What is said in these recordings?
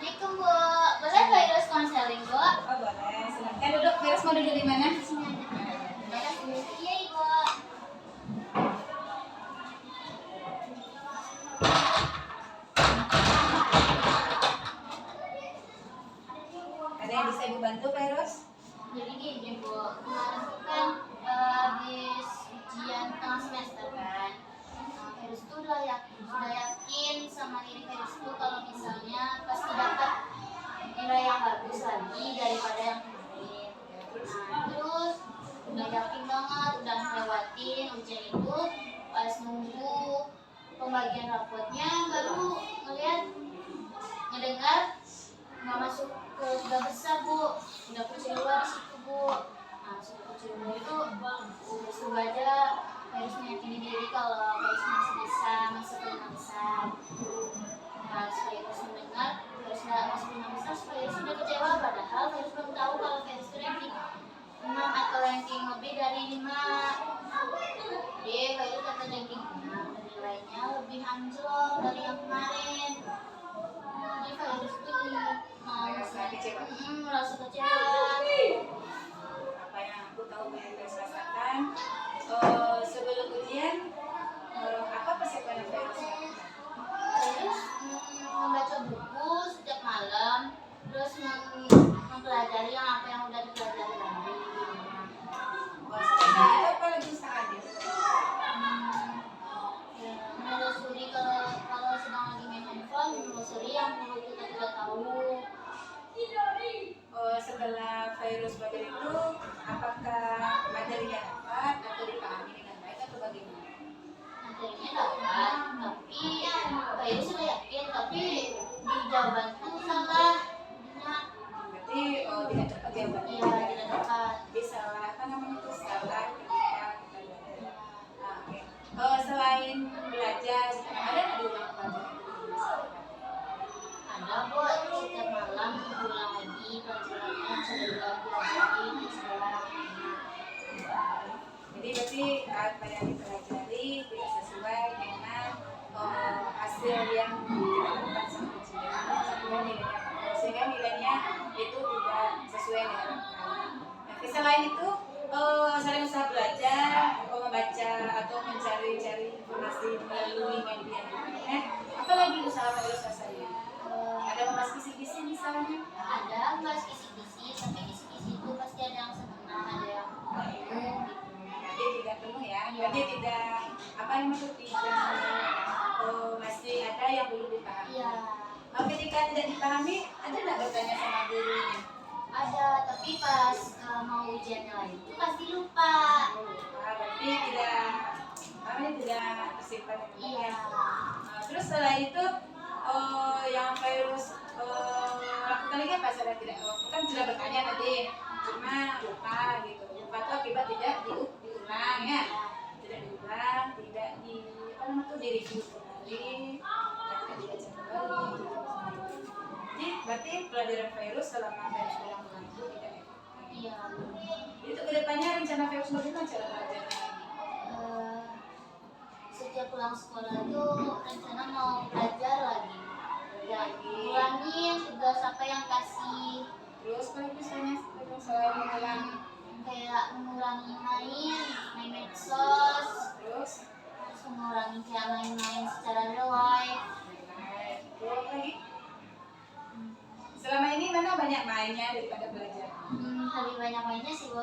Assalamualaikum Bu, boleh virus konseling Bu? Oh boleh, silakan duduk. Virus mau duduk di mana? Iya Ibu. Ada yang bisa ibu bantu, Virus? Jadi gini Bu, kemarin tuh kan habis ujian tengah semester kan. Virus tuh udah yakin sama diri Virus tuh kalau misalnya pasti dapat nilai yang bagus lagi daripada yang kemarin. Terus udah yakin banget, udah ngelewatin ujian itu. Pas nunggu pembagian rapotnya baru ngedengar nggak masuk ke tiga besar Bu, udah kucing luar di situ Bu. Nah kucing luar itu terus aja harus meyakini diri kalau harus masih bisa masuk ke lima besar. Nah supaya harus mendengar harus nggak masuk ke lima besar supaya harus sudah kecewa, padahal harus belum tahu kalau harus ranking 6 atau ranking lebih dari 5. Dia harus dapat ranking 6 dan nilainya lebih anjlok dari yang kemarin. Jadi harus tuh Merasa kecewa. merasa kecewa. Apa yang aku tahu Virus rasakan sebelum ujian, apa persiapan Virus? Terus membaca buku setiap malam, terus mempelajari apa yang udah dipelajari tadi. Setelah itu apa lagi usahanya? Menelusuri kalau sedang lagi main handphone, menelusuri yang perlu kita tidak tahu. Setelah Virus belajar itu, apakah materinya dapat atau dipahami dengan baik atau bagaimana? Materinya dapat, tapi kayak sudah yakin, tapi di jawaban tuh salah. Berarti tidak dapat jawabannya. Iya, tidak dapat. Jadi salah, apa namanya itu salah ketika kita belajar. Nah, oke. Selain belajar, ada nggak diulang pelajaran? Ada buat setiap malam diulang lagi pelajarannya yang sudah dipelajari di sekolah. Jadi berarti apa yang dipelajari tidak sesuai dengan hasil yang didapatkan sama ujian, sehingga nilainya itu tidak sesuai dengan harapan. Nah, selain itu sering usaha belajar, membaca atau mencari-cari informasi melalui media internet. Apalagi usaha Virus rasanya? Ada membahas kisi-kisi misalnya? Ada bahas kisi-kisi, tapi kisi-kisi itu pasti ada yang setengah, ada yang penuh gitu. Jadi tidak penuh ya, berarti tidak apa yang maksud tidak masih ada yang belum dipahami. Iya, Ketika tidak dipahami, ada nggak bertanya sama gurunya? ada, tapi pas mau ujiannya lagi itu pasti lupa. Berarti tidak tersimpan. Iya. Terus setelah itu yang Virus lakukan lagi apa? Saya tidak kan sudah bertanya tadi, cuma lupa gitu. Lupa itu akibat tidak diulang ya, tidak diulang, tidak direview kembali, tidak dibaca kembali. Jadi berarti pelajaran Virus selama Virus ulang-ulang itu tidak efektif. Iya. Jadi untuk kedepannya rencana Virus bagaimana cara belajarnya? Setiap pulang sekolah tuh rencana mau belajar lagi. Ulangin tugas apa yang kasih. Terus kalau misalnya selain mengulangi, Kayak mengurangi main medsos, terus mengurangi kayak main-main secara real life. terus lagi. Selama ini mana banyak mainnya daripada belajar? Lebih banyak mainnya sih Bu.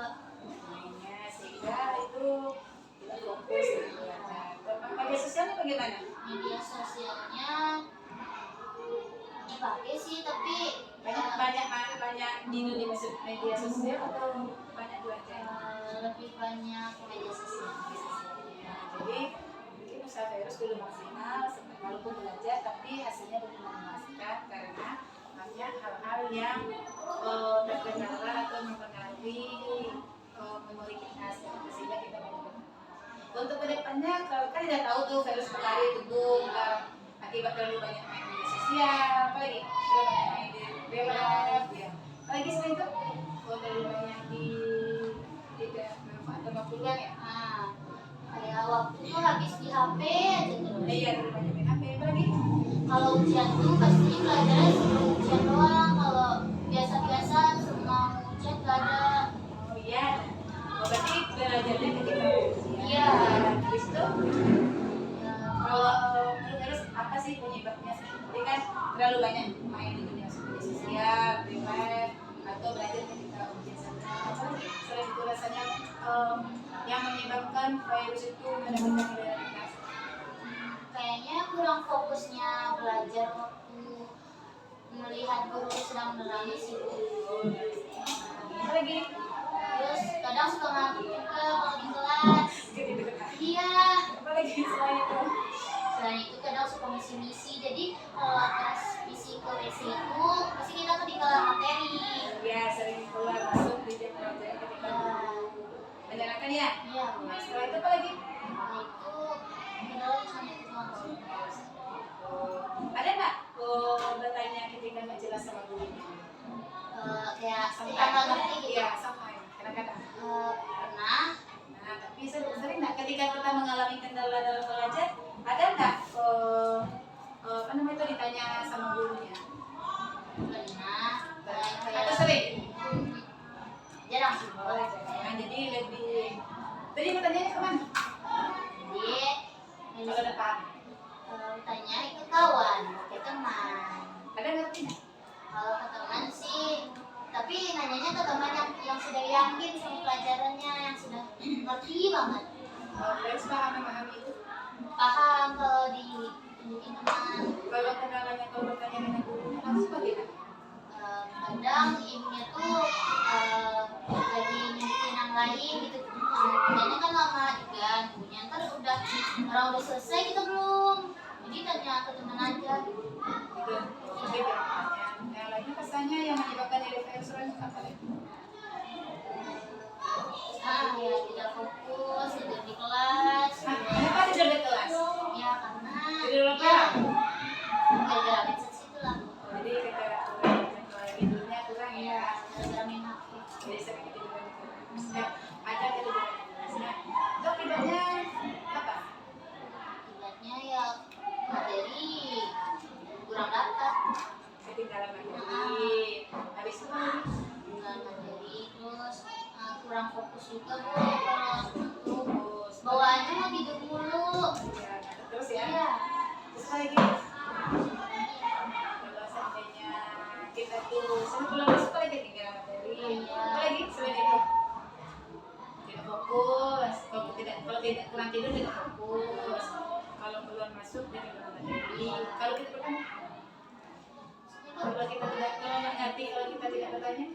Mainnya sehingga itu tidak fokus di belajar. Media sosialnya bagaimana? Media sosialnya dipakai sih, tapi banyak di media sosial atau banyak belajar? lebih banyak media sosial. Jadi mungkin usaha Virus belum maksimal, walaupun belajar tapi hasilnya belum memuaskan karena banyak hal-hal yang terkendala atau mempengaruhi memori kita sehingga kita belum. Untuk kedepannya kalau kan tidak tahu tuh Virus berlari tubuh akibat terlalu banyak main media sosial, apalagi terlalu banyak main di web ya. Apalagi selain itu terlalu banyak di tidak bermanfaat peluang ya. Kayak waktu tuh habis di HP aja terus. Iya, terlalu banyak main HP apalagi. Kalau ujian tuh pasti belajarnya sebelum ujian doang. terlalu banyak main di dunia sosial, privat, atau belajar ketika ujian seminar. Apalagi selain itu rasanya yang menyebabkan virus itu mendapatkan netralitas. Kayaknya kurang fokusnya belajar waktu melihat guru sedang menerangin sih Bu. Apalagi Terus kadang suka ngantuk juga kalau di kelas. Iya. apalagi selain itu. Selain itu kadang suka misi-misi. Jadi kalau pas misi ke WC itu pasti kita ketinggalan materi. Ya, sering keluar masuk di jam pelajaran ketika menjalankan ya. Iya. Nah, setelah itu apa lagi? Nah itu padahal cuma itu doang sih. Ada nggak bertanya ketika nggak jelas sama gurunya? Kayak kita nggak ngerti gitu. Iya, sampai kadang-kadang. Pernah. Nah, tapi sering nggak ketika kita mengalami kendala dalam belajar, ada nggak apa namanya itu ditanya sama gurunya? Pernah. Atau sering? Jarang sih Bu. Nah, jadi lebih. Tadi pertanyaannya kemana? Jadi Kalau depan. tanya ke kawan, ke teman. Ada ngerti nggak? Kalau ke teman sih, tapi nanyanya ke teman yang sudah yakin sama pelajarannya, yang sudah ngerti banget. Terus paham memahami itu. Paham kalau ditunjukin teman. Kalau kendalanya kalau bertanya dengan gurunya langsung bagaimana? Kadang ibunya tuh lagi nunjukin yang lain gitu. Tanya kan lama juga, ibunya ntar orang udah selesai kita belum. Jadi tanya ke teman aja. Itu jadi pertanyaan. Yang lainnya pesannya yang menyebabkan diri virus itu apa ya? Ya tidak fokus, tidur di kelas. Kenapa tidur di kelas? Ya karena Tidur apa? ya gara-gara medsos itu lah. Jadi ketika tidurnya kurang ya. Gara-gara main HP. Jadi sering tidur di kelas. Ada tidur di kelasnya. Itu akibatnya apa? Akibatnya ya materi kurang dapat. Ketinggalan materi. Habis itu lagi. Ketinggalan materi terus kurang fokus juga Bu. Kalau Terus bawaannya mau tidur mulu. ya, terus ya. Iya. Terus lagi. Kalau seandainya kita tuh sebelum masuk lagi ketinggalan materi. Iya. Apa lagi selain itu? Tidak fokus. Kalau tidak kurang tidur tidak fokus. Kalau keluar masuk ketinggalan materi. Kalau kita bertanya, kalau kita nggak ngerti, kalau kita tidak bertanya,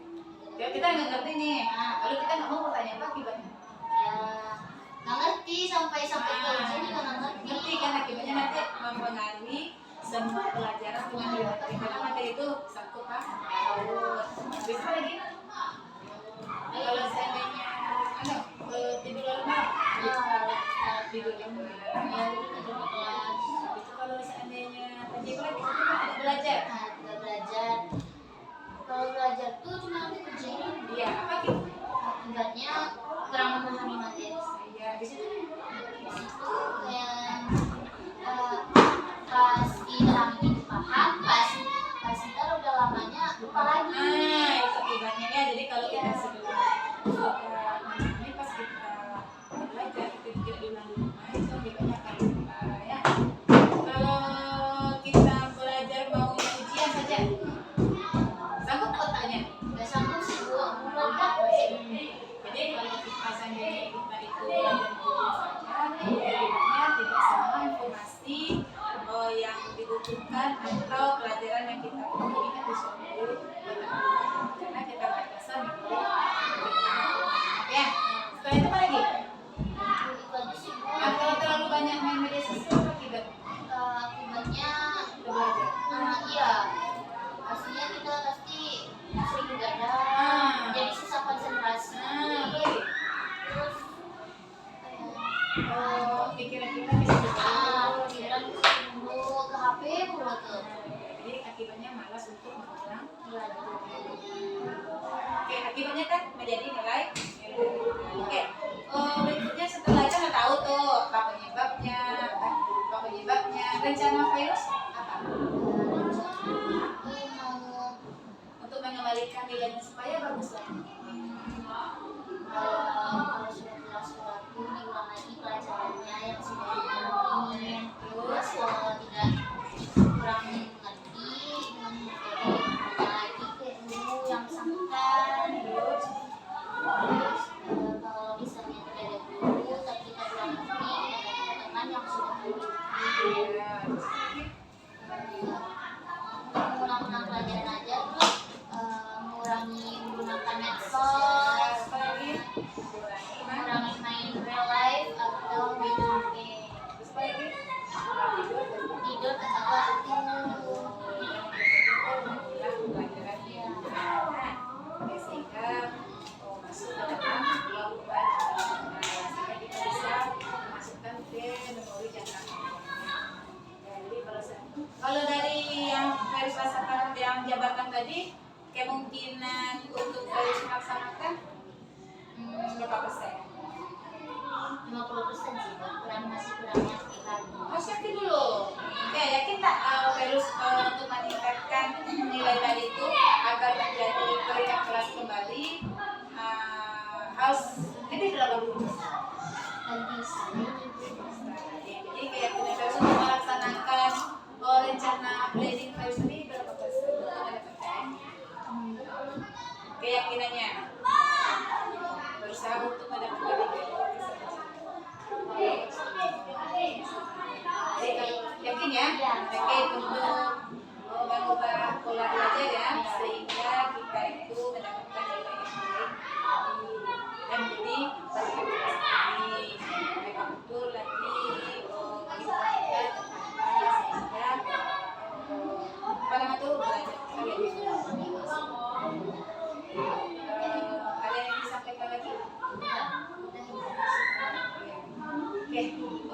ya kita nggak ngerti nih. Kalau kita nggak mau bertanya apa akibatnya? Ya nggak ngerti sampai ke ujian juga nggak ngerti. Ngerti kan akibatnya nanti mempengaruhi semua pelajaran dengan materi karena materi itu satu paut. Bisa lagi? Kalau seandainya tidur lama, tidur lama. Ya tidur di kelas. Itu kalau seandainya tadi apa lagi? Ada belajar. Nggak belajar. Kalau belajar tuh cuma nanti kerjain. Iya, apa gitu? Akibatnya kurang memahami materi. Iya, di situ. Di situ yang pas diterangin itu paham, pas ntar udah lamanya lupa lagi. Nah, itu akibatnya ya. Jadi kalau kita sebelum ini pas kita belajar kita tidak diulang-ulang, itu akibatnya akan lupa ya. Kalau kita belajar mau ujian saja, sanggup otaknya. Nggak sanggup sih Bu, meledak. Jadi kalau kita seandainya kita itu belajar ujian saja, akibatnya tidak semua informasi yang dibutuhkan atau pelajaran yang kita ini kan bisa karena kita batasan ya. Setelah itu apa lagi? Itu aja sih Bu. Nah, kalau terlalu banyak main media sosial apa akibatnya? Akibatnya Kita belajar. iya, pastinya kita pasti sering begadang, jadi susah konsentrasi. Apa lagi? Terus Pikiran kita bisa berubah. pikiran dulu ke HP mulu tuh. Jadi akibatnya malas untuk mengulang Belajar. mengurangi main real life atau video game. Terus apa lagi? Tidur dan Tidur tepat waktu. pelajaran Iya. nah, sehingga masuk ke dalam melakukan sehingga kita bisa masukkan ke memori jangka panjangnya. Jadi kalau dari yang Ferus rasakan yang jabarkan tadi, kemungkinan untuk Ferus melaksanakan berapa persen? 50% sih, masih kurang yakin lagi. Harus yakin dulu. Oke, yakin tak Ferus untuk meningkatkan nilai tadi itu agar menjadi peringkat kelas kembali harus lebih 80%. Dan bisa. Jadi keyakinan Ferus untuk melaksanakan rencana planning Ferus ini berapa persen? Keyakinannya berusaha untuk mendapatkan jadi kalau yakin ya, yakin untuk mengubah pola belajar ya, sehingga kita itu mendapatkan nilai yang baik dan jadi berkelas lagi, mereka betul lagi kita sehingga pada waktu belajar kita lebih ada yang disampaikan lagi? Oke, untuk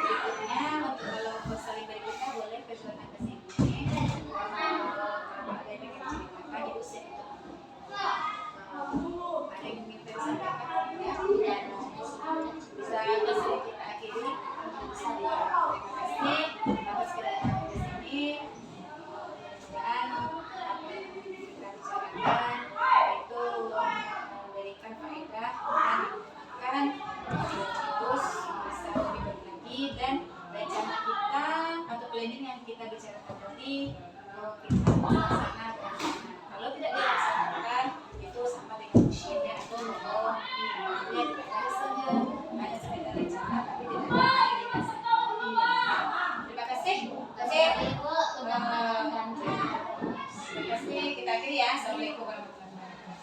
berikutnya, untuk kalau saling berikutnya boleh persilakan ke sini. Kalau ada yang ingin ceritakan, itu saya ada yang ingin disampaikan ya, dan bisa selesai kita akhiri. Terima kasih atas kedatangan di sini. Dan apa yang kita bicarakan itu memberikan faedah dan terus bisa lebih baik lagi, dan rencana kita atau planning yang kita bicarakan tadi kita laksanakan. Kalau tidak dilaksanakan itu sama dengan usianya atau bohong. Dia tidak harus saja hanya sekedar rencana tapi tidak ada realisasi. Terima kasih. Ibu udah mendengarkan. Terima kasih. Kita akhiri ya. Assalamualaikum warahmatullahi wabarakatuh.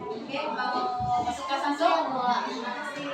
Oke, mau masuk kelas langsung? Iya, Bu. Terima kasih.